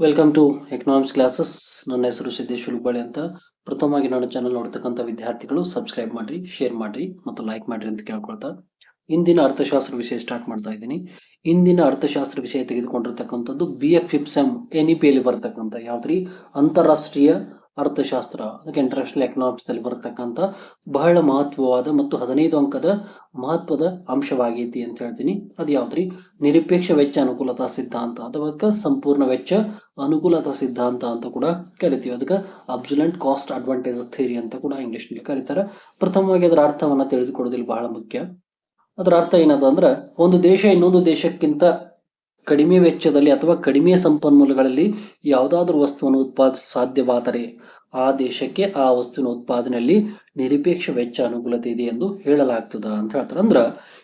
Welcome to economics classes. ನನ್ನ ಹೆಸರು ಸಿದ್ದೇಶ್ ಹುಲ್ಬಾಳಿ ಅಂತ. ಪ್ರಥಮವಾಗಿ ನನ್ನ ಚಾನಲ್ ನೋಡ್ತಕ್ಕಂಥ ವಿದ್ಯಾರ್ಥಿಗಳು ಸಬ್ಸ್ಕ್ರೈಬ್ ಮಾಡ್ರಿ, ಶೇರ್ ಮಾಡ್ರಿ ಮತ್ತು ಲೈಕ್ ಮಾಡ್ರಿ ಅಂತ ಕೇಳ್ಕೊಳ್ತಾ ಇಂದಿನ ಅರ್ಥಶಾಸ್ತ್ರ ವಿಷಯ ಸ್ಟಾರ್ಟ್ ಮಾಡ್ತಾ ಇದ್ದೀನಿ. ಇಂದಿನ ಅರ್ಥಶಾಸ್ತ್ರ ವಿಷಯ ತೆಗೆದುಕೊಂಡಿರ್ತಕ್ಕಂಥದ್ದು BF5 NEP ಅಲ್ಲಿ ಬರ್ತಕ್ಕಂಥ ಯಾವ್ದ್ರಿ ಅಂತಾರಾಷ್ಟ್ರೀಯ ಅರ್ಥಶಾಸ್ತ್ರ, ಅದಕ್ಕೆ ಇಂಟರ್ನ್ಯಾಷನಲ್ ಎಕನಾಮಿಕ್ಸ್ ದಲ್ಲಿ ಬರ್ತಕ್ಕಂಥ ಬಹಳ ಮಹತ್ವವಾದ ಮತ್ತು 15 ಅಂಕದ ಮಹತ್ವದ ಅಂಶವಾಗೈತಿ ಅಂತ ಹೇಳ್ತೀನಿ. ಅದು ಯಾವ್ದ್ರಿ ನಿರಪೇಕ್ಷ ವೆಚ್ಚ ಅನುಕೂಲತಾ ಸಿದ್ಧಾಂತ ಅಥವಾ ಸಂಪೂರ್ಣ ವೆಚ್ಚ ಅನುಕೂಲತಾ ಸಿದ್ಧಾಂತ ಅಂತ ಕೂಡ ಕರಿತೀವಿ. ಅದಕ್ಕೆ ಅಬ್ಸಲ್ಯೂಟ್ ಕಾಸ್ಟ್ ಅಡ್ವಾಂಟೇಜ್ ಥಿಯರಿ ಅಂತ ಕೂಡ ಇಂಗ್ಲಿಷ್ ನಲ್ಲಿ ಕರೀತಾರೆ. ಪ್ರಥಮವಾಗಿ ಅದರ ಅರ್ಥವನ್ನ ತಿಳಿದುಕೊಳ್ಳೋದಿಲ್ಲ ಬಹಳ ಮುಖ್ಯ. ಅದರ ಅರ್ಥ ಏನದ ಅಂದ್ರೆ, ಒಂದು ದೇಶ ಇನ್ನೊಂದು ದೇಶಕ್ಕಿಂತ ಕಡಿಮೆ ವೆಚ್ಚದಲ್ಲಿ ಅಥವಾ ಕಡಿಮೆ ಸಂಪನ್ಮೂಲಗಳಲ್ಲಿ ಯಾವುದಾದ್ರೂ ವಸ್ತುವನ್ನು ಉತ್ಪಾದಿಸಲು ಸಾಧ್ಯವಾದರೆ ಆ ದೇಶಕ್ಕೆ ಆ ವಸ್ತುವಿನ ಉತ್ಪಾದನೆಯಲ್ಲಿ ನಿರಪೇಕ್ಷ ವೆಚ್ಚ ಅನುಕೂಲತೆ ಇದೆ ಎಂದು ಹೇಳಲಾಗ್ತದ ಅಂತ ಹೇಳ್ತಾರೆ. ಅಂದ್ರ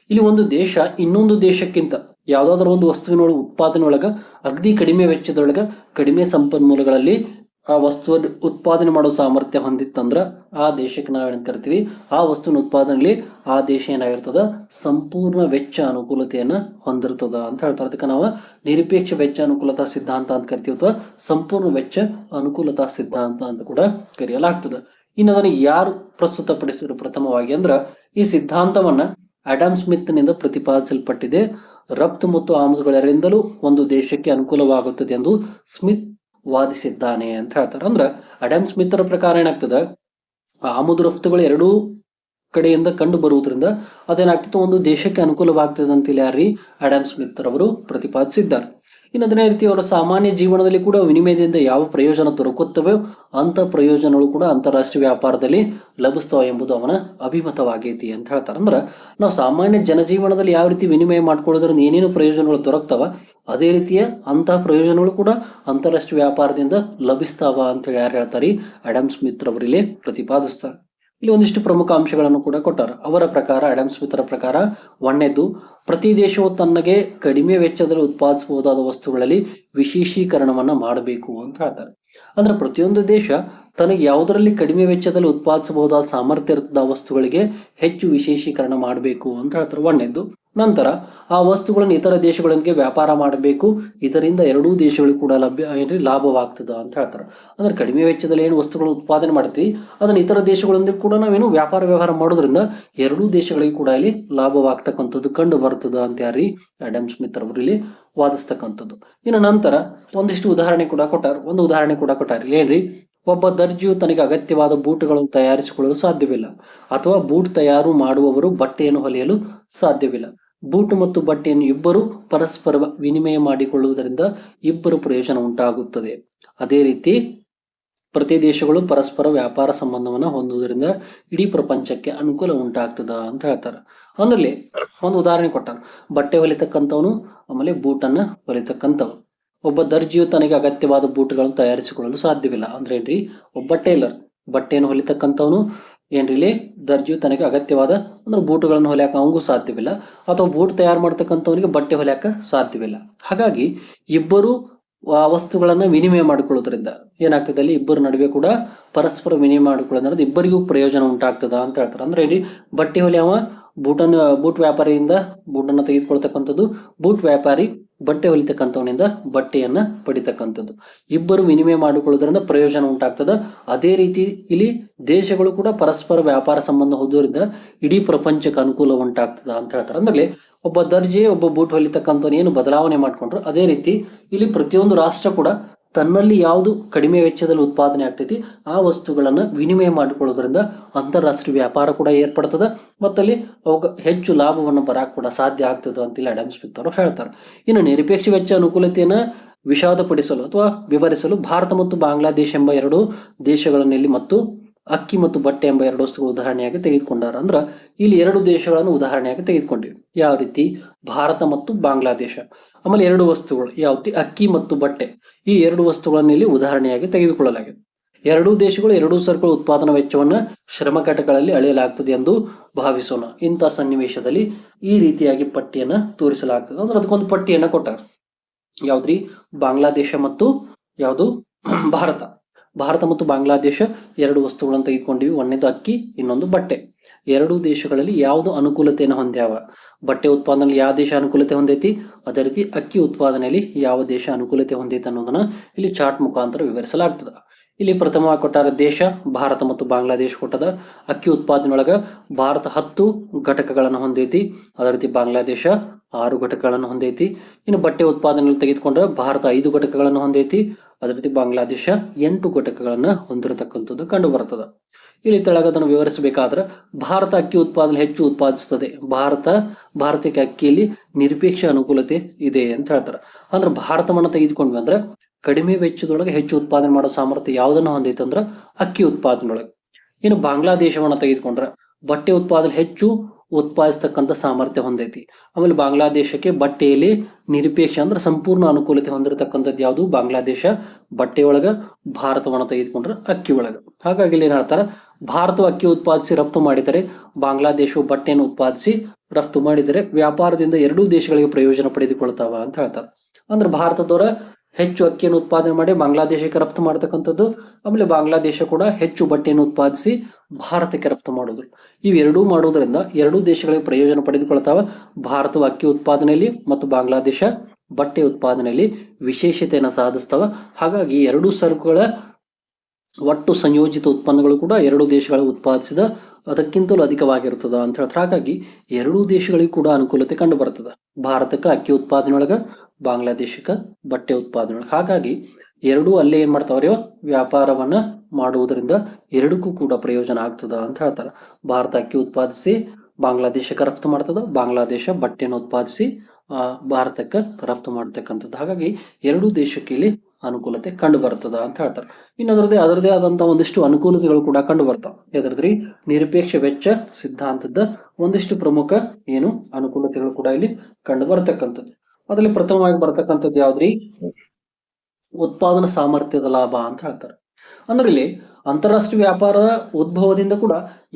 ಇಲ್ಲಿ ಒಂದು ದೇಶ ಇನ್ನೊಂದು ದೇಶಕ್ಕಿಂತ ಯಾವ್ದಾದ್ರು ಒಂದು ವಸ್ತುವಿನ ಉತ್ಪಾದನೆ ಒಳಗ ಅಗದಿ ಕಡಿಮೆ ವೆಚ್ಚದೊಳಗ ಕಡಿಮೆ ಸಂಪನ್ಮೂಲಗಳಲ್ಲಿ ಆ ವಸ್ತುವನ್ನು ಉತ್ಪಾದನೆ ಮಾಡೋ ಸಾಮರ್ಥ್ಯ ಹೊಂದಿತ್ತಂದ್ರ ಆ ದೇಶಕ್ಕೆ ನಾವೇನ್ ಕರಿತೀವಿ, ಆ ವಸ್ತುವಿನ ಉತ್ಪಾದನೆಯಲ್ಲಿ ಆ ದೇಶ ಏನಾಗಿರ್ತದ ಸಂಪೂರ್ಣ ವೆಚ್ಚ ಅನುಕೂಲತೆಯನ್ನ ಹೊಂದಿರ್ತದ ಅಂತ ಹೇಳ್ತಾರೆ. ಅದಕ್ಕೆ ನಾವು ನಿರಪೇಕ್ಷ ವೆಚ್ಚ ಅನುಕೂಲತಾ ಸಿದ್ಧಾಂತ ಅಂತ ಕರಿತೀವಿ ಅಥವಾ ಸಂಪೂರ್ಣ ವೆಚ್ಚ ಅನುಕೂಲತಾ ಸಿದ್ಧಾಂತ ಅಂತ ಕೂಡ ಕರೆಯಲಾಗ್ತದೆ. ಇನ್ನು ಅದನ್ನು ಯಾರು ಪ್ರಸ್ತುತಪಡಿಸಿದ್ರು ಪ್ರಥಮವಾಗಿ ಅಂದ್ರ, ಈ ಸಿದ್ಧಾಂತವನ್ನ ಆಡಮ್ ಸ್ಮಿತ್ ನಿಂದ ಪ್ರತಿಪಾದಿಸಲ್ಪಟ್ಟಿದೆ. ರಫ್ತು ಮತ್ತು ಆಮದುಗಳೆರಡರಿಂದಲೂ ಒಂದು ದೇಶಕ್ಕೆ ಅನುಕೂಲವಾಗುತ್ತದೆ ಎಂದು ಸ್ಮಿತ್ ವಾದಿಸಿದ್ದಾನೆ ಅಂತ ಹೇಳ್ತಾರೆ. ಅಂದ್ರ ಅಡಮ್ ಸ್ಮಿತ್ ಪ್ರಕಾರ ಏನಾಗ್ತದೆ, ಆಮದು ರಫ್ತುಗಳು ಎರಡೂ ಕಡೆಯಿಂದ ಕಂಡು ಬರುವುದರಿಂದ ಅದೇನಾಗ್ತದೆ ಒಂದು ದೇಶಕ್ಕೆ ಅನುಕೂಲವಾಗ್ತದೆ ಅಂತೇಳಿ ಯಾರಿ ಅಡಮ್ ಸ್ಮಿತ್ ರವರು ಪ್ರತಿಪಾದಿಸಿದ್ದಾರೆ. ಇನ್ನು ಅದೇ ರೀತಿ ಅವರ ಸಾಮಾನ್ಯ ಜೀವನದಲ್ಲಿ ಕೂಡ ವಿನಿಮಯದಿಂದ ಯಾವ ಪ್ರಯೋಜನ ದೊರಕುತ್ತವೆ ಅಂತ ಪ್ರಯೋಜನಗಳು ಕೂಡ ಅಂತಾರಾಷ್ಟ್ರೀಯ ವ್ಯಾಪಾರದಲ್ಲಿ ಲಭಿಸ್ತವೆ ಎಂಬುದು ಅವನ ಅಭಿಮತವಾಗೈತಿ ಅಂತ ಹೇಳ್ತಾರೆ. ಅಂದ್ರೆ ನಾವು ಸಾಮಾನ್ಯ ಜನಜೀವನದಲ್ಲಿ ಯಾವ ರೀತಿ ವಿನಿಮಯ ಮಾಡ್ಕೊಳ್ಳೋದ್ರಿಂದ ಏನೇನು ಪ್ರಯೋಜನಗಳು ದೊರಕ್ತವ, ಅದೇ ರೀತಿಯ ಅಂತಹ ಪ್ರಯೋಜನಗಳು ಕೂಡ ಅಂತಾರಾಷ್ಟ್ರೀಯ ವ್ಯಾಪಾರದಿಂದ ಲಭಿಸ್ತಾವ ಅಂತ ಹೇಳಿ ಯಾರು ಹೇಳ್ತಾರೆ, ಅಡಮ್ ಸ್ಮಿತ್ ರವರಲ್ಲಿ ಪ್ರತಿಪಾದಿಸ್ತಾರೆ. ಇಲ್ಲಿ ಒಂದಿಷ್ಟು ಪ್ರಮುಖ ಅಂಶಗಳನ್ನು ಕೂಡ ಕೊಟ್ಟಾರ. ಅವರ ಪ್ರಕಾರ, ಅಡಮ್ ಸ್ಮಿತ್ ಪ್ರಕಾರ, ಒಂದನೇದು, ಪ್ರತಿ ದೇಶವು ತನ್ನಗೆ ಕಡಿಮೆ ವೆಚ್ಚದಲ್ಲಿ ಉತ್ಪಾದಿಸಬಹುದಾದ ವಸ್ತುಗಳಲ್ಲಿ ವಿಶೇಷೀಕರಣವನ್ನ ಮಾಡಬೇಕು ಅಂತ ಹೇಳ್ತಾರೆ. ಅಂದ್ರೆ ಪ್ರತಿಯೊಂದು ದೇಶ ತನಗೆ ಯಾವುದರಲ್ಲಿ ಕಡಿಮೆ ವೆಚ್ಚದಲ್ಲಿ ಉತ್ಪಾದಿಸಬಹುದಾದ ಸಾಮರ್ಥ್ಯ ಇರ್ತದ ಆ ವಸ್ತುಗಳಿಗೆ ಹೆಚ್ಚು ವಿಶೇಷೀಕರಣ ಮಾಡಬೇಕು ಅಂತ ಹೇಳ್ತಾರೆ, ಒಂದನೇದು. ನಂತರ ಆ ವಸ್ತುಗಳನ್ನು ಇತರ ದೇಶಗಳೊಂದಿಗೆ ವ್ಯಾಪಾರ ಮಾಡಬೇಕು, ಇದರಿಂದ ಎರಡೂ ದೇಶಗಳಿಗೂ ಕೂಡ ಲಾಭವಾಗ್ತದ ಅಂತ ಹೇಳ್ತಾರೆ. ಅಂದ್ರೆ ಕಡಿಮೆ ವೆಚ್ಚದಲ್ಲಿ ಏನು ವಸ್ತುಗಳನ್ನು ಉತ್ಪಾದನೆ ಮಾಡ್ತೀವಿ ಅದನ್ನ ಇತರ ದೇಶಗಳೊಂದಿಗೆ ಕೂಡ ನಾವೇನು ವ್ಯಾಪಾರ ಮಾಡೋದ್ರಿಂದ ಎರಡೂ ದೇಶಗಳಿಗೂ ಕೂಡ ಇಲ್ಲಿ ಲಾಭವಾಗ್ತಕ್ಕಂಥದ್ದು ಕಂಡು ಬರ್ತದ ಅಂತ ಯಾರಿ ಅಡಮ್ ಸ್ಮಿತ್ ಅವರು ಇಲ್ಲಿ ವಾದಿಸ್ತಕ್ಕಂಥದ್ದು. ಇನ್ನು ನಂತರ ಒಂದಿಷ್ಟು ಉದಾಹರಣೆ ಕೂಡ ಕೊಟ್ಟಾರ. ಒಂದು ಉದಾಹರಣೆ ಕೂಡ ಕೊಟ್ಟಾರ. ಏನ್ರಿ, ಒಬ್ಬ ದರ್ಜಿಯು ತನಗೆ ಅಗತ್ಯವಾದ ಬೂಟುಗಳನ್ನು ತಯಾರಿಸಿಕೊಳ್ಳಲು ಸಾಧ್ಯವಿಲ್ಲ, ಅಥವಾ ಬೂಟ್ ತಯಾರು ಮಾಡುವವರು ಬಟ್ಟೆಯನ್ನು ಹೊಲಿಯಲು ಸಾಧ್ಯವಿಲ್ಲ. ಬೂಟು ಮತ್ತು ಬಟ್ಟೆಯನ್ನು ಇಬ್ಬರು ಪರಸ್ಪರ ವಿನಿಮಯ ಮಾಡಿಕೊಳ್ಳುವುದರಿಂದ ಇಬ್ಬರು ಪ್ರಯೋಜನ ಉಂಟಾಗುತ್ತದೆ. ಅದೇ ರೀತಿ ಪ್ರತಿ ದೇಶಗಳು ಪರಸ್ಪರ ವ್ಯಾಪಾರ ಸಂಬಂಧವನ್ನ ಹೊಂದುವುದರಿಂದ ಇಡೀ ಪ್ರಪಂಚಕ್ಕೆ ಅನುಕೂಲ ಉಂಟಾಗ್ತದ ಅಂತ ಹೇಳ್ತಾರೆ. ಅಂದ್ರೆ ಒಂದು ಉದಾಹರಣೆ ಕೊಟ್ಟಾರ. ಬಟ್ಟೆ ಹೊಲಿತಕ್ಕಂಥವನು, ಆಮೇಲೆ ಬೂಟನ್ನ ಹೊಲಿತಕ್ಕಂಥವ್ರು. ಒಬ್ಬ ದರ್ಜಿಯು ತನಗೆ ಅಗತ್ಯವಾದ ಬೂಟುಗಳನ್ನು ತಯಾರಿಸಿಕೊಳ್ಳಲು ಸಾಧ್ಯವಿಲ್ಲ. ಅಂದ್ರೆ ಏನ್ರಿ, ಒಬ್ಬ ಟೈಲರ್ ಬಟ್ಟೆಯನ್ನು ಹೊಲಿತಕ್ಕಂಥವನು ಏನ್ರಿ, ದರ್ಜಿಯು ತನಗೆ ಅಗತ್ಯವಾದ ಅಂದ್ರೆ ಬೂಟುಗಳನ್ನು ಹೊಲಿಯಾಕ ಅವಂಗೂ ಸಾಧ್ಯವಿಲ್ಲ, ಅಥವಾ ಬೂಟ್ ತಯಾರು ಮಾಡ್ತಕ್ಕಂಥವನಿಗೆ ಬಟ್ಟೆ ಹೊಲಿಯಾಕ ಸಾಧ್ಯವಿಲ್ಲ. ಹಾಗಾಗಿ ಇಬ್ಬರು ಆ ವಸ್ತುಗಳನ್ನ ವಿನಿಮಯ ಮಾಡಿಕೊಳ್ಳೋದ್ರಿಂದ ಏನಾಗ್ತದೆ, ಅಲ್ಲಿ ಇಬ್ಬರ ನಡುವೆ ಕೂಡ ಪರಸ್ಪರ ವಿನಿಮಯ ಮಾಡಿಕೊಳ್ಳೋದ್ರಿಂದ ಇಬ್ಬರಿಗೂ ಪ್ರಯೋಜನ ಉಂಟಾಗ್ತದ ಅಂತ ಹೇಳ್ತಾರೆ. ಅಂದ್ರೆ ಇಲ್ಲಿ ಬಟ್ಟೆ ಹೊಲಿಯವ ಬೂಟ್ ವ್ಯಾಪಾರಿಯಿಂದ ಬೂಟನ್ನು ತೆಗೆದುಕೊಳ್ತಕ್ಕಂಥದ್ದು, ಬೂಟ್ ವ್ಯಾಪಾರಿ ಬಟ್ಟೆ ಹೊಲಿತಕ್ಕಂಥವನಿಂದ ಬಟ್ಟೆಯನ್ನ ಪಡಿತಕ್ಕಂಥದ್ದು, ಇಬ್ಬರು ವಿನಿಮಯ ಮಾಡಿಕೊಳ್ಳೋದ್ರಿಂದ ಪ್ರಯೋಜನ ಉಂಟಾಗ್ತದ. ಅದೇ ರೀತಿ ಇಲ್ಲಿ ದೇಶಗಳು ಕೂಡ ಪರಸ್ಪರ ವ್ಯಾಪಾರ ಸಂಬಂಧ ಹೊಂದೋದ್ರಿಂದ ಇಡೀ ಪ್ರಪಂಚಕ್ಕೆ ಅನುಕೂಲ ಉಂಟಾಗ್ತದ ಅಂತ ಹೇಳ್ತಾರೆ. ಅಂದ್ರೆ ಒಬ್ಬ ದರ್ಜೆ ಒಬ್ಬ ಬೂಟ್ ಹೊಲಿತಕ್ಕಂಥವ್ನು ಏನು ಬದಲಾವಣೆ ಮಾಡ್ಕೊಂಡ್ರು, ಅದೇ ರೀತಿ ಇಲ್ಲಿ ಪ್ರತಿಯೊಂದು ರಾಷ್ಟ್ರ ಕೂಡ ತನ್ನಲ್ಲಿ ಯಾವುದು ಕಡಿಮೆ ವೆಚ್ಚದಲ್ಲಿ ಉತ್ಪಾದನೆ ಆಗ್ತೈತಿ ಆ ವಸ್ತುಗಳನ್ನ ವಿನಿಮಯ ಮಾಡಿಕೊಳ್ಳೋದ್ರಿಂದ ಅಂತಾರಾಷ್ಟ್ರೀಯ ವ್ಯಾಪಾರ ಕೂಡ ಏರ್ಪಡ್ತದ, ಮತ್ತಲ್ಲಿ ಅವಾಗ ಹೆಚ್ಚು ಲಾಭವನ್ನು ಬರಾಕ್ ಕೂಡ ಸಾಧ್ಯ ಆಗ್ತದ ಅಂತೇಳಿ ಅಡಮ್ ಸ್ಮಿತ್ ಅವರು ಹೇಳ್ತಾರೆ. ಇನ್ನು ನಿರಪೇಕ್ಷ ವೆಚ್ಚ ಅನುಕೂಲತೆಯನ್ನ ವಿಷಾದಪಡಿಸಲು ಅಥವಾ ವಿವರಿಸಲು ಭಾರತ ಮತ್ತು ಬಾಂಗ್ಲಾದೇಶ ಎಂಬ ಎರಡು ದೇಶಗಳನ್ನಲ್ಲಿ ಮತ್ತು ಅಕ್ಕಿ ಮತ್ತು ಬಟ್ಟೆ ಎಂಬ ಎರಡು ವಸ್ತುಗಳು ಉದಾಹರಣೆಯಾಗಿ ತೆಗೆದುಕೊಂಡಾರ. ಅಂದ್ರ ಇಲ್ಲಿ ಎರಡು ದೇಶಗಳನ್ನು ಉದಾಹರಣೆಯಾಗಿ ತೆಗೆದುಕೊಂಡಿವಿ. ಯಾವ ರೀತಿ, ಭಾರತ ಮತ್ತು ಬಾಂಗ್ಲಾದೇಶ. ಆಮೇಲೆ ಎರಡು ವಸ್ತುಗಳು ಯಾವ್ದು, ಅಕ್ಕಿ ಮತ್ತು ಬಟ್ಟೆ, ಈ ಎರಡು ವಸ್ತುಗಳನ್ನು ಇಲ್ಲಿ ಉದಾಹರಣೆಯಾಗಿ ತೆಗೆದುಕೊಳ್ಳಲಾಗಿದೆ. ಎರಡೂ ದೇಶಗಳು ಎರಡೂ ಸರಕುಗಳ ಉತ್ಪಾದನಾ ವೆಚ್ಚವನ್ನ ಶ್ರಮ ಘಟಕಗಳಲ್ಲಿ ಅಳೆಯಲಾಗ್ತದೆ ಎಂದು ಭಾವಿಸೋಣ. ಇಂಥ ಸನ್ನಿವೇಶದಲ್ಲಿ ಈ ರೀತಿಯಾಗಿ ಪಟ್ಟಿಯನ್ನ ತೋರಿಸಲಾಗ್ತದೆ. ಅಂದ್ರೆ ಅದಕ್ಕೊಂದು ಪಟ್ಟಿಯನ್ನ ಕೊಟ್ಟಾರ. ಯಾವ್ದ್ರಿ, ಬಾಂಗ್ಲಾದೇಶ ಮತ್ತು ಯಾವುದು ಭಾರತ. ಭಾರತ ಮತ್ತು ಬಾಂಗ್ಲಾದೇಶ ಎರಡು ವಸ್ತುಗಳನ್ನು ತೆಗೆದುಕೊಂಡಿವಿ. ಒಂದನೇದು ಅಕ್ಕಿ, ಇನ್ನೊಂದು ಬಟ್ಟೆ. ಎರಡೂ ದೇಶಗಳಲ್ಲಿ ಯಾವುದು ಅನುಕೂಲತೆಯನ್ನು ಹೊಂದ್ಯಾವ. ಬಟ್ಟೆ ಉತ್ಪಾದನೆಯಲ್ಲಿ ಯಾವ ದೇಶ ಅನುಕೂಲತೆ ಹೊಂದೈತಿ, ಅದೇ ರೀತಿ ಅಕ್ಕಿ ಉತ್ಪಾದನೆಯಲ್ಲಿ ಯಾವ ದೇಶ ಅನುಕೂಲತೆ ಹೊಂದೈತಿ ಅನ್ನೋದನ್ನ ಇಲ್ಲಿ ಚಾರ್ಟ್ ಮುಖಾಂತರ ವಿವರಿಸಲಾಗ್ತದೆ. ಇಲ್ಲಿ ಪ್ರಥಮವಾಗಿ ಕೊಟ್ಟಾರ ದೇಶ ಭಾರತ ಮತ್ತು ಬಾಂಗ್ಲಾದೇಶ ಕೊಟ್ಟದ. ಅಕ್ಕಿ ಉತ್ಪಾದನೆಯೊಳಗ ಭಾರತ 10 ಘಟಕಗಳನ್ನು ಹೊಂದೈತಿ, ಅದೇ ರೀತಿ ಬಾಂಗ್ಲಾದೇಶ 6 ಘಟಕಗಳನ್ನು ಹೊಂದೈತಿ. ಇನ್ನು ಬಟ್ಟೆ ಉತ್ಪಾದನೆಯಲ್ಲಿ ತೆಗೆದುಕೊಂಡ್ರೆ ಭಾರತ 5 ಘಟಕಗಳನ್ನು ಹೊಂದೈತಿ, ಅದೇ ರೀತಿ ಬಾಂಗ್ಲಾದೇಶ 8 ಘಟಕಗಳನ್ನು ಹೊಂದಿರತಕ್ಕಂಥದ್ದು ಕಂಡು ಬರ್ತದೆ. ಇಲ್ಲಿ ತೆಳಗದನ್ನು ವಿವರಿಸಬೇಕಾದ್ರೆ ಭಾರತ ಅಕ್ಕಿ ಉತ್ಪಾದನೆ ಹೆಚ್ಚು ಉತ್ಪಾದಿಸುತ್ತದೆ. ಭಾರತಕ್ಕೆ ಅಕ್ಕಿಯಲ್ಲಿ ನಿರಪೇಕ್ಷ ಅನುಕೂಲತೆ ಇದೆ ಅಂತ ಹೇಳ್ತಾರೆ. ಅಂದ್ರೆ ಭಾರತವನ್ನು ತೆಗೆದುಕೊಂಡ್ವಿ ಅಂದ್ರೆ ಕಡಿಮೆ ವೆಚ್ಚದೊಳಗೆ ಹೆಚ್ಚು ಉತ್ಪಾದನೆ ಮಾಡೋ ಸಾಮರ್ಥ್ಯ ಯಾವುದನ್ನು ಹೊಂದೈತೆ ಅಂದ್ರೆ ಅಕ್ಕಿ ಉತ್ಪಾದನೆಯೊಳಗೆ. ಇನ್ನು ಬಾಂಗ್ಲಾದೇಶವನ್ನು ತೆಗೆದುಕೊಂಡ್ರೆ ಬಟ್ಟೆ ಉತ್ಪಾದನೆ ಹೆಚ್ಚು ಉತ್ಪಾದಿಸ್ತಕ್ಕಂಥ ಸಾಮರ್ಥ್ಯ ಹೊಂದೈತಿ. ಆಮೇಲೆ ಬಾಂಗ್ಲಾದೇಶಕ್ಕೆ ಬಟ್ಟೆಯಲ್ಲಿ ನಿರಪೇಕ್ಷ ಅಂದ್ರೆ ಸಂಪೂರ್ಣ ಅನುಕೂಲತೆ ಹೊಂದಿರತಕ್ಕಂಥದ್ದು ಯಾವುದು, ಬಾಂಗ್ಲಾದೇಶ. ಬಟ್ಟೆ ಒಳಗ ಭಾರತವನ್ನು ತೆಗೆದುಕೊಂಡ್ರೆ ಅಕ್ಕಿ ಒಳಗ. ಹಾಗಾಗಿ ಇಲ್ಲಿ ಏನ್ ಹೇಳ್ತಾರೆ, ಭಾರತವು ಅಕ್ಕಿ ಉತ್ಪಾದಿಸಿ ರಫ್ತು ಮಾಡಿದರೆ ಬಾಂಗ್ಲಾದೇಶವು ಬಟ್ಟೆಯನ್ನು ಉತ್ಪಾದಿಸಿ ರಫ್ತು ಮಾಡಿದರೆ ವ್ಯಾಪಾರದಿಂದ ಎರಡೂ ದೇಶಗಳಿಗೆ ಪ್ರಯೋಜನ ಪಡೆದುಕೊಳ್ತಾವ ಅಂತ ಹೇಳ್ತಾರೆ. ಅಂದ್ರೆ ಭಾರತದವರ ಹೆಚ್ಚು ಅಕ್ಕಿಯನ್ನು ಉತ್ಪಾದನೆ ಮಾಡಿ ಬಾಂಗ್ಲಾದೇಶಕ್ಕೆ ರಫ್ತು ಮಾಡತಕ್ಕಂಥದ್ದು, ಆಮೇಲೆ ಬಾಂಗ್ಲಾದೇಶ ಕೂಡ ಹೆಚ್ಚು ಬಟ್ಟೆಯನ್ನು ಉತ್ಪಾದಿಸಿ ಭಾರತಕ್ಕೆ ರಫ್ತು ಮಾಡೋದು. ಇವೆರಡೂ ಮಾಡೋದ್ರಿಂದ ಎರಡೂ ದೇಶಗಳಿಗೆ ಪ್ರಯೋಜನ ಪಡೆದುಕೊಳ್ತಾವ. ಭಾರತವು ಅಕ್ಕಿ ಉತ್ಪಾದನೆಯಲ್ಲಿ ಮತ್ತು ಬಾಂಗ್ಲಾದೇಶ ಬಟ್ಟೆ ಉತ್ಪಾದನೆಯಲ್ಲಿ ವಿಶೇಷತೆಯನ್ನು ಸಾಧಿಸ್ತಾವ. ಹಾಗಾಗಿ ಎರಡೂ ಸರಕುಗಳ ಒಟ್ಟು ಸಂಯೋಜಿತ ಉತ್ಪನ್ನಗಳು ಕೂಡ ಎರಡೂ ದೇಶಗಳು ಉತ್ಪಾದಿಸಿದ ಅದಕ್ಕಿಂತಲೂ ಅಧಿಕವಾಗಿರ್ತದ ಅಂತ ಹೇಳ್ತಾರೆ. ಹಾಗಾಗಿ ಎರಡೂ ದೇಶಗಳಿಗೂ ಕೂಡ ಅನುಕೂಲತೆ ಕಂಡು ಬರ್ತದೆ. ಭಾರತಕ್ಕೆ ಅಕ್ಕಿ ಉತ್ಪಾದನೆಯೊಳಗ, ಬಾಂಗ್ಲಾದೇಶಕ್ಕೆ ಬಟ್ಟೆ ಉತ್ಪಾದನೆಯೊಳಗೆ. ಹಾಗಾಗಿ ಎರಡೂ ಅಲ್ಲೇ ಏನ್ ಮಾಡ್ತಾವ್ರಿ, ವ್ಯಾಪಾರವನ್ನ ಮಾಡುವುದರಿಂದ ಎರಡಕ್ಕೂ ಕೂಡ ಪ್ರಯೋಜನ ಆಗ್ತದ ಅಂತ ಹೇಳ್ತಾರೆ. ಭಾರತ ಅಕ್ಕಿ ಉತ್ಪಾದಿಸಿ ಬಾಂಗ್ಲಾದೇಶಕ್ಕೆ ರಫ್ತು ಮಾಡ್ತದ, ಬಾಂಗ್ಲಾದೇಶ ಬಟ್ಟೆಯನ್ನು ಉತ್ಪಾದಿಸಿ ಭಾರತಕ್ಕೆ ರಫ್ತು ಮಾಡ್ತಕ್ಕಂಥದ್ದು. ಹಾಗಾಗಿ ಎರಡೂ ದೇಶಕ್ಕೆ ಇಲ್ಲಿ ಅನುಕೂಲತೆ ಕಂಡು ಬರ್ತದ ಅಂತ ಹೇಳ್ತಾರೆ. ಇನ್ನು ಅದರದೇ ಆದಂತ ಒಂದಿಷ್ಟು ಅನುಕೂಲತೆಗಳು ಕೂಡ ಕಂಡು ಬರ್ತಾವ. ಯಾವ್ದ್ರಿ, ನಿರಪೇಕ್ಷ ವೆಚ್ಚ ಸಿದ್ಧಾಂತದ ಒಂದಿಷ್ಟು ಪ್ರಮುಖ ಅನುಕೂಲತೆಗಳು ಕೂಡ ಇಲ್ಲಿ ಕಂಡು ಬರ್ತಕ್ಕಂಥದ್ದು. ಅದರಲ್ಲಿ ಪ್ರಥಮವಾಗಿ ಬರ್ತಕ್ಕಂಥದ್ದು ಯಾವ್ದ್ರಿ, ಉತ್ಪಾದನಾ ಸಾಮರ್ಥ್ಯದ ಲಾಭ ಅಂತ ಹೇಳ್ತಾರೆ. ಅಂದ್ರೆ ಇಲ್ಲಿ ಅಂತಾರಾಷ್ಟ್ರೀಯ ವ್ಯಾಪಾರದ ಉದ್ಭವದಿಂದ ಕೂಡ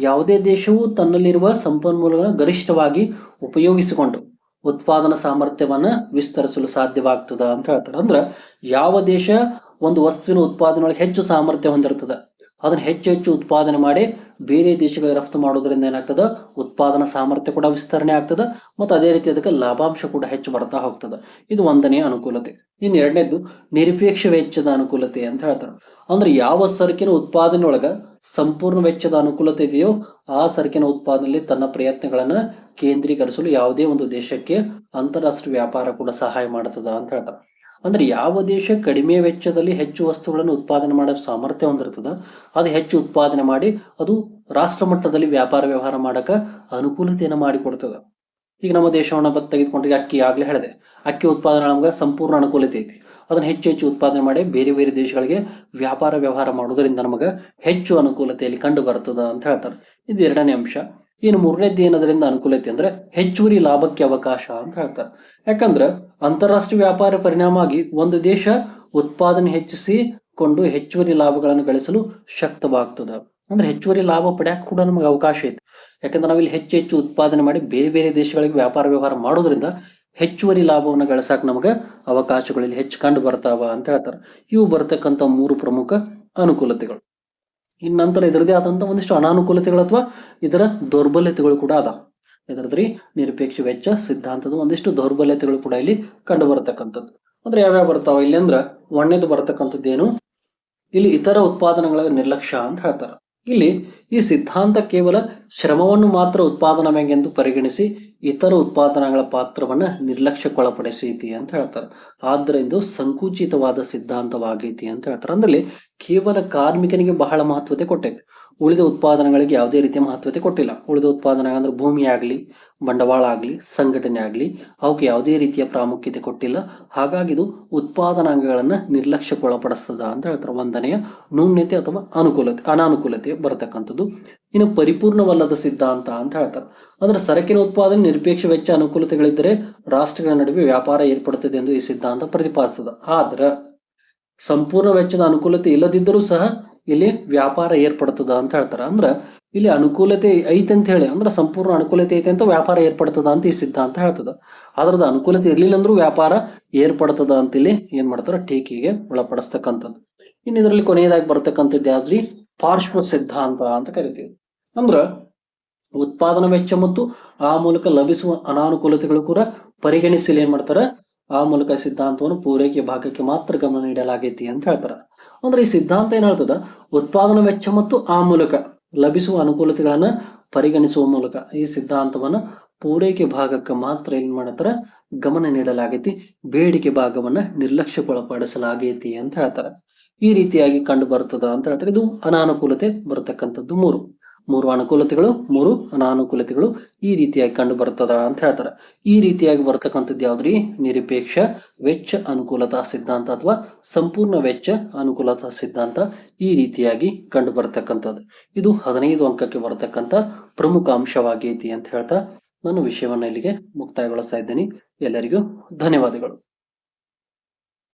ಯಾವುದೇ ದೇಶವು ತನ್ನಲ್ಲಿರುವ ಸಂಪನ್ಮೂಲಗಳನ್ನು ಗರಿಷ್ಠವಾಗಿ ಉಪಯೋಗಿಸಿಕೊಂಡು ಉತ್ಪಾದನಾ ಸಾಮರ್ಥ್ಯವನ್ನ ವಿಸ್ತರಿಸಲು ಸಾಧ್ಯವಾಗ್ತದ ಅಂತ ಹೇಳ್ತಾರೆ. ಅಂದ್ರೆ ಯಾವ ದೇಶ ಒಂದು ವಸ್ತುವಿನ ಉತ್ಪಾದನೆ ಹೆಚ್ಚು ಸಾಮರ್ಥ್ಯ ಹೊಂದಿರ್ತದ, ಅದನ್ನ ಹೆಚ್ಚು ಉತ್ಪಾದನೆ ಮಾಡಿ ಬೇರೆ ದೇಶಗಳಿಗೆ ರಫ್ತು ಮಾಡೋದ್ರಿಂದ ಏನಾಗ್ತದ, ಉತ್ಪಾದನಾ ಸಾಮರ್ಥ್ಯ ಕೂಡ ವಿಸ್ತರಣೆ ಆಗ್ತದ, ಮತ್ತು ಅದೇ ರೀತಿ ಅದಕ್ಕೆ ಲಾಭಾಂಶ ಕೂಡ ಹೆಚ್ಚು ಬರ್ತಾ ಹೋಗ್ತದ. ಇದು ಒಂದನೇ ಅನುಕೂಲತೆ. ಇನ್ನು ಎರಡನೇದು ನಿರಪೇಕ್ಷ ವೆಚ್ಚದ ಅನುಕೂಲತೆ ಅಂತ ಹೇಳ್ತಾರೆ. ಅಂದ್ರೆ ಯಾವ ಸರಕಿನ ಉತ್ಪಾದನೆ ಒಳಗ ಸಂಪೂರ್ಣ ವೆಚ್ಚದ ಅನುಕೂಲತೆ ಇದೆಯೋ ಆ ಸರಕಿನ ಉತ್ಪಾದನೆಯಲ್ಲಿ ತನ್ನ ಪ್ರಯತ್ನಗಳನ್ನ ಕೇಂದ್ರೀಕರಿಸಲು ಯಾವುದೇ ಒಂದು ದೇಶಕ್ಕೆ ಅಂತಾರಾಷ್ಟ್ರೀಯ ವ್ಯಾಪಾರ ಕೂಡ ಸಹಾಯ ಮಾಡ್ತದ ಅಂತ ಹೇಳ್ತಾರೆ. ಅಂದ್ರೆ ಯಾವ ದೇಶ ಕಡಿಮೆ ವೆಚ್ಚದಲ್ಲಿ ಹೆಚ್ಚು ವಸ್ತುಗಳನ್ನು ಉತ್ಪಾದನೆ ಮಾಡೋ ಸಾಮರ್ಥ್ಯ ಹೊಂದಿರ್ತದ, ಅದು ಹೆಚ್ಚು ಉತ್ಪಾದನೆ ಮಾಡಿ ಅದು ರಾಷ್ಟ್ರ ಮಟ್ಟದಲ್ಲಿ ವ್ಯಾಪಾರ ವ್ಯವಹಾರ ಮಾಡಕ ಅನುಕೂಲತೆಯನ್ನು ಮಾಡಿಕೊಡ್ತದ. ಈಗ ನಮ್ಮ ದೇಶವನ್ನ ತೆಗೆದುಕೊಂಡ್ರೆ ಅಕ್ಕಿ ಆಗ್ಲೇ ಹೇಳಿದೆ, ಅಕ್ಕಿ ಉತ್ಪಾದನೆ ನಮ್ಗೆ ಸಂಪೂರ್ಣ ಅನುಕೂಲತೆ ಐತಿ. ಅದನ್ನ ಹೆಚ್ಚು ಉತ್ಪಾದನೆ ಮಾಡಿ ಬೇರೆ ಬೇರೆ ದೇಶಗಳಿಗೆ ವ್ಯಾಪಾರ ವ್ಯವಹಾರ ಮಾಡೋದ್ರಿಂದ ನಮಗೆ ಹೆಚ್ಚು ಅನುಕೂಲತೆಯಲ್ಲಿ ಕಂಡು ಬರ್ತದ ಅಂತ ಹೇಳ್ತಾರೆ. ಇದು ಎರಡನೇ ಅಂಶ. ಇನ್ನು ಮೂರನೇದ್ದು ಏನದರಿಂದ ಅನುಕೂಲತೆ ಅಂದ್ರೆ ಹೆಚ್ಚುವರಿ ಲಾಭಕ್ಕೆ ಅವಕಾಶ ಅಂತ ಹೇಳ್ತಾರೆ. ಯಾಕಂದ್ರೆ ಅಂತಾರಾಷ್ಟ್ರೀಯ ವ್ಯಾಪಾರ ಪರಿಣಾಮವಾಗಿ ಒಂದು ದೇಶ ಉತ್ಪಾದನೆ ಹೆಚ್ಚಿಸಿಕೊಂಡು ಹೆಚ್ಚುವರಿ ಲಾಭಗಳನ್ನು ಗಳಿಸಲು ಶಕ್ತವಾಗ್ತದ. ಅಂದ್ರೆ ಹೆಚ್ಚುವರಿ ಲಾಭ ಪಡೆಯಕ್ಕೆ ಕೂಡ ನಮಗೆ ಅವಕಾಶ ಐತಿ. ಯಾಕಂದ್ರೆ ನಾವಿಲ್ಲಿ ಹೆಚ್ಚು ಉತ್ಪಾದನೆ ಮಾಡಿ ಬೇರೆ ಬೇರೆ ದೇಶಗಳಿಗೆ ವ್ಯಾಪಾರ ವ್ಯವಹಾರ ಮಾಡೋದ್ರಿಂದ ಹೆಚ್ಚುವರಿ ಲಾಭವನ್ನು ಗಳಿಸಕ್ಕೆ ನಮಗೆ ಅವಕಾಶಗಳಲ್ಲಿ ಹೆಚ್ಚು ಕಂಡು ಬರ್ತಾವ ಅಂತ ಹೇಳ್ತಾರೆ. ಇವು ಬರ್ತಕ್ಕಂಥ ಮೂರು ಪ್ರಮುಖ ಅನುಕೂಲತೆಗಳು. ಇನ್ನು ನಂತರ ಇದರದೇ ಆದಂತ ಒಂದಿಷ್ಟು ಅನಾನುಕೂಲತೆಗಳು ಅಥವಾ ಇದರ ದೌರ್ಬಲ್ಯತೆಗಳು ಕೂಡ ಅದಾವ. ಇದರದ್ರಿ ನಿರಪೇಕ್ಷ ವೆಚ್ಚ ಸಿದ್ಧಾಂತದ ಒಂದಿಷ್ಟು ದೌರ್ಬಲ್ಯತೆಗಳು ಕೂಡ ಇಲ್ಲಿ ಕಂಡು ಬರತಕ್ಕಂಥದ್ದು. ಅಂದ್ರೆ ಯಾವ್ಯಾವ ಬರ್ತಾವ ಇಲ್ಲಿ ಅಂದ್ರ, ಒಂದನೇದು ಬರ್ತಕ್ಕಂಥದ್ದೇನು, ಇಲ್ಲಿ ಇತರ ಉತ್ಪಾದನೆಗಳ ನಿರ್ಲಕ್ಷ್ಯ ಅಂತ ಹೇಳ್ತಾರೆ. ಇಲ್ಲಿ ಈ ಸಿದ್ಧಾಂತ ಕೇವಲ ಶ್ರಮವನ್ನು ಮಾತ್ರ ಉತ್ಪಾದನಾ ಎಂದು ಪರಿಗಣಿಸಿ ಇತರ ಉತ್ಪಾದನೆಗಳ ಪಾತ್ರವನ್ನ ನಿರ್ಲಕ್ಷ್ಯಕ್ಕೊಳಪಡಿಸೈತಿ ಅಂತ ಹೇಳ್ತಾರೆ. ಆದ್ದರಿಂದ ಸಂಕುಚಿತವಾದ ಸಿದ್ಧಾಂತವಾಗೈತಿ ಅಂತ ಹೇಳ್ತಾರೆ. ಅಂದ್ರೆ ಕೇವಲ ಕಾರ್ಮಿಕನಿಗೆ ಬಹಳ ಮಹತ್ವತೆ ಕೊಟ್ಟೈತಿ, ಉಳಿದ ಉತ್ಪಾದನೆಗಳಿಗೆ ಯಾವುದೇ ರೀತಿಯ ಮಹತ್ವತೆ ಕೊಟ್ಟಿಲ್ಲ. ಉಳಿದ ಉತ್ಪಾದನೆ ಅಂದ್ರೆ ಭೂಮಿ ಆಗ್ಲಿ, ಬಂಡವಾಳ ಆಗ್ಲಿ, ಸಂಘಟನೆ ಆಗ್ಲಿ, ಅವಕ್ಕೆ ಯಾವುದೇ ರೀತಿಯ ಪ್ರಾಮುಖ್ಯತೆ ಕೊಟ್ಟಿಲ್ಲ. ಹಾಗಾಗಿ ಇದು ಉತ್ಪಾದನಾಂಗಗಳನ್ನ ನಿರ್ಲಕ್ಷ್ಯಕ್ಕೊಳಪಡಿಸ್ತದ ಅಂತ ಹೇಳ್ತಾರೆ. ಒಂದನೆಯ ನ್ಯೂನ್ಯತೆ ಅಥವಾ ಅನಾನುಕೂಲತೆ ಬರತಕ್ಕಂಥದ್ದು. ಇನ್ನು ಪರಿಪೂರ್ಣವಲ್ಲದ ಸಿದ್ಧಾಂತ ಅಂತ ಹೇಳ್ತಾರೆ. ಅಂದ್ರೆ ಸರಕಿನ ಉತ್ಪಾದನೆ ನಿರಪೇಕ್ಷ ವೆಚ್ಚ ಅನುಕೂಲತೆಗಳಿದ್ದರೆ ರಾಷ್ಟ್ರಗಳ ನಡುವೆ ವ್ಯಾಪಾರ ಏರ್ಪಡುತ್ತದೆ ಎಂದು ಈ ಸಿದ್ಧಾಂತ ಪ್ರತಿಪಾದಿಸದ. ಆದ್ರೆ ಸಂಪೂರ್ಣ ವೆಚ್ಚದ ಅನುಕೂಲತೆ ಇಲ್ಲದಿದ್ದರೂ ಸಹ ಇಲ್ಲಿ ವ್ಯಾಪಾರ ಏರ್ಪಡ್ತದ ಅಂತ ಹೇಳ್ತಾರೆ. ಅಂದ್ರ ಇಲ್ಲಿ ಅನುಕೂಲತೆ ಐತೆ ಅಂತ ಹೇಳಿ, ಅಂದ್ರೆ ಸಂಪೂರ್ಣ ಅನುಕೂಲತೆ ಐತೆ ಅಂತ ವ್ಯಾಪಾರ ಏರ್ಪಡ್ತದ ಅಂತ ಈ ಸಿದ್ಧಾಂತ ಹೇಳ್ತದ. ಅದ್ರದ್ದು ಅನುಕೂಲತೆ ಇರ್ಲಿಲ್ಲ ಅಂದ್ರೂ ವ್ಯಾಪಾರ ಏರ್ಪಡ್ತದ ಅಂತ ಇಲ್ಲಿ ಏನ್ ಮಾಡ್ತಾರ, ಟೀಕೆಗೆ ಒಳಪಡಿಸ್ತಕ್ಕಂಥದ್ದು. ಇನ್ನು ಇದರಲ್ಲಿ ಕೊನೆಯದಾಗಿ ಬರ್ತಕ್ಕಂಥದ್ದು ಯಾವ್ದ್ರಿ, ಪಾರ್ಶ್ವ ಸಿದ್ಧಾಂತ ಅಂತ ಕರಿತೀವಿ. ಅಂದ್ರ ಉತ್ಪಾದನಾ ವೆಚ್ಚ ಮತ್ತು ಆ ಮೂಲಕ ಲಭಿಸುವ ಅನಾನುಕೂಲತೆಗಳು ಕೂಡ ಪರಿಗಣಿಸಿ ಏನ್ ಮಾಡ್ತಾರ, ಆ ಮೂಲಕ ಸಿದ್ಧಾಂತವನ್ನು ಪೂರೈಕೆ ಭಾಗಕ್ಕೆ ಮಾತ್ರ ಗಮನ ನೀಡಲಾಗೈತಿ ಅಂತ ಹೇಳ್ತಾರ. ಅಂದ್ರೆ ಈ ಸಿದ್ಧಾಂತ ಏನ್ ಹೇಳ್ತದ, ಉತ್ಪಾದನಾ ವೆಚ್ಚ ಮತ್ತು ಆ ಮೂಲಕ ಲಭಿಸುವ ಅನುಕೂಲತೆಗಳನ್ನ ಪರಿಗಣಿಸುವ ಮೂಲಕ ಈ ಸಿದ್ಧಾಂತವನ್ನ ಪೂರೈಕೆ ಭಾಗಕ್ಕೆ ಮಾತ್ರ ಏನ್ ಮಾಡತ್ತಾರ, ಗಮನ ನೀಡಲಾಗೈತಿ, ಬೇಡಿಕೆ ಭಾಗವನ್ನ ನಿರ್ಲಕ್ಷ್ಯಕ್ಕೊಳಪಡಿಸಲಾಗೈತಿ ಅಂತ ಹೇಳ್ತಾರ. ಈ ರೀತಿಯಾಗಿ ಕಂಡು ಬರ್ತದ ಅಂತ ಹೇಳ್ತಾರೆ. ಇದು ಅನಾನುಕೂಲತೆ ಬರತಕ್ಕಂಥದ್ದು ಮೂರು ಅನುಕೂಲತೆಗಳು, ಮೂರು ಅನಾನುಕೂಲತೆಗಳು ಈ ರೀತಿಯಾಗಿ ಕಂಡು ಬರ್ತದ ಅಂತ ಹೇಳ್ತಾರೆ. ಈ ರೀತಿಯಾಗಿ ಬರ್ತಕ್ಕಂಥದ್ದು ಯಾವ್ದ್ರಿ, ನಿರಪೇಕ್ಷ ವೆಚ್ಚ ಅನುಕೂಲತಾ ಸಿದ್ಧಾಂತ ಅಥವಾ ಸಂಪೂರ್ಣ ವೆಚ್ಚ ಅನುಕೂಲತಾ ಸಿದ್ಧಾಂತ ಈ ರೀತಿಯಾಗಿ ಕಂಡು ಬರ್ತಕ್ಕಂಥದ್ದು. ಇದು 15 ಅಂಕಕ್ಕೆ ಬರತಕ್ಕಂಥ ಪ್ರಮುಖ ಅಂಶವಾಗೈತಿ ಅಂತ ಹೇಳ್ತಾ ನಾನು ವಿಷಯವನ್ನ ಇಲ್ಲಿಗೆ ಮುಕ್ತಾಯಗೊಳಿಸ್ತಾ ಇದ್ದೀನಿ. ಎಲ್ಲರಿಗೂ ಧನ್ಯವಾದಗಳು.